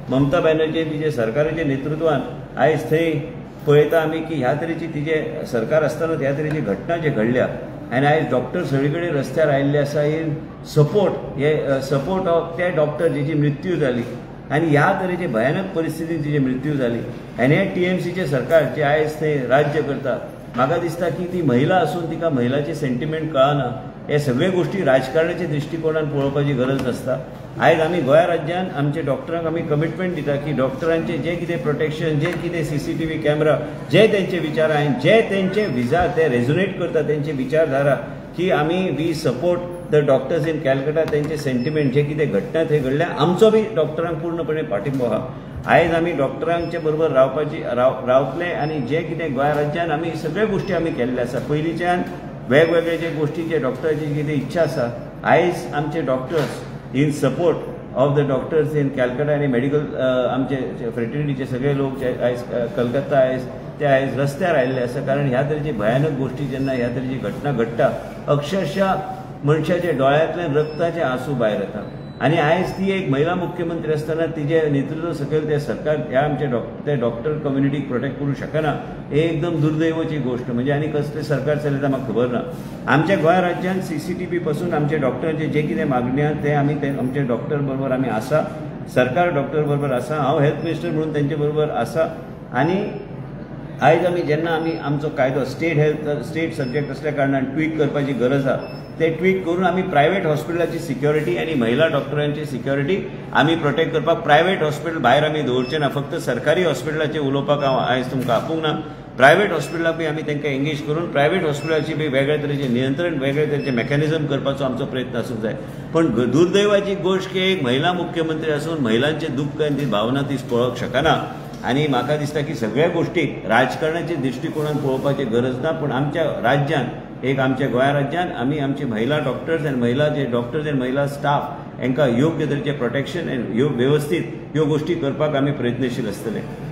ममता बॅनर्जी तिचे सरकाराच्या नेतृत्वान आयज थंय पळयता आमी की ह्या तरेची तिचे सरकार आसतना ह्या तरेची घटना जे घडल्या आनी आयज डॉक्टर सगळीकडे रस्त्यार आयिल्ले आसा इन सपोर्ट ऑफ ते डॉक्टर जेची मृत्यू जाली आनी ह्या तरेचे भयानक परिस्थितीन तिची मृत्यू जाली आनी हे टीएमसीचे सरकार जे आयज थंय राज्य करता म्हाका दिसता की ती महिला असून तिका महिलाचे सेंटिमेंट कळना हे सगळे गोष्टी राजकारणाच्या दृष्टिकोनान पळोवपाची गरज नासता। आयज आमी गोंय राज्यान आमचे डॉक्टरांक आमी कमिटमेंट दिता की डॉक्टरांचे जे कितें प्रोटेक्शन जे कितें CCTV कॅमेरा जे तेंचे विचार आनी जे तेंचे विचार ते रेझोनेट करता तेंचे विचारधारा की आमी we support the doctors in Calcutta तेंचे सेंटिमेंट जे कितें घटना थंय घडल्या आमचो बी डॉक्टरांक पूर्णपणे पाठिंबो आहा। आयज आमी डॉक्टरांचे बरोबर रावतले आनी जे कितें गोंय राज्यान आमी सगळे गोष्टी आमी केल्ले आसा पयलींच्यान वेगवेगळे जे गोष्टीचे डॉक्टरांची कितें इच्छा आसा आयज आमचे doctors in support of the doctors in Calcutta आनी मेडिकल आमचे फ्रेटर्निटीचे सगळे लोक जे आयज कलकत्ता ते आयज रस्त्यार आयिल्ले आसा कारण ह्या तरेची भयानक गोष्टी जेन्ना ह्या तरेची घटना घडटा अक्षरशः मनशाच्या डोळ्यांतल्यान रक्ताचे आंसू भायर येता आनी आयज ती एक महिला मुख्यमंत्री आसतना तिचे नेतृत्व सकयल ते सरकार ह्या आमचे डॉक्टर कम्युनिटीक प्रोटेक्ट करूं शकना हे एकदम दुर्दैवाची गोष्ट म्हणजे आनी कसले सरकार चलयता म्हाका खबर ना। आमच्या गोंय राज्यान CCTV पासून आमचे डॉक्टरांचे जे कितें मागण्या ते आमी आमचे डॉक्टर बरोबर आमी आसा सरकार डॉक्टर बरोबर आसा हांव हेल्थ मिनिस्टर म्हणून तेंचे बरोबर आसा आनी आयज आमी जेन्ना आमी आमचो कायदो स्टेट सब्जेक्ट असल्या कारणान ट्वीक करपाची गरज आसा ते ट्वीक करून आमी प्रायवेट हॉस्पिटलाची सिक्युरिटी आनी महिला डॉक्टरांची सिक्युरिटी आमी प्रोटेक्ट करपाक प्रायवेट हॉस्पिटल भायर आमी दवरचे ना फक्त सरकारी हॉस्पिटलाचे उलोवपाक हांव आयज तुमकां आपूंक ना प्रायवेट हॉस्पिटलाक बी आमी तांकां एंगेज करून प्रायवेट हॉस्पिटलाची बी वेगळ्या तरेचे नियंत्रण वेगळ्या तरेचे मेकॅनिझम करपाचो आमचो प्रयत्न आसूंक जाय पण दुर्दैवाची गोष्ट की एक महिला मुख्यमंत्री आसून महिलांचे दुख्ख आनी ती भावना ती पळोवंक शकना आनी म्हाका दिसता की सगळ्या गोष्टीक राजकारणाच्या दृष्टिकोनान पळोवपाची गरज ना पण आमच्या राज्यान एक आमच्या गोंय राज्यान आमी आमची महिला डॉक्टर्स आनी महिला स्टाफ हांकां योग्य तरेचे प्रोटेक्शन आनी वेवस्थीत ह्यो गोष्टी करपाक आमी प्रयत्नशील आसतले।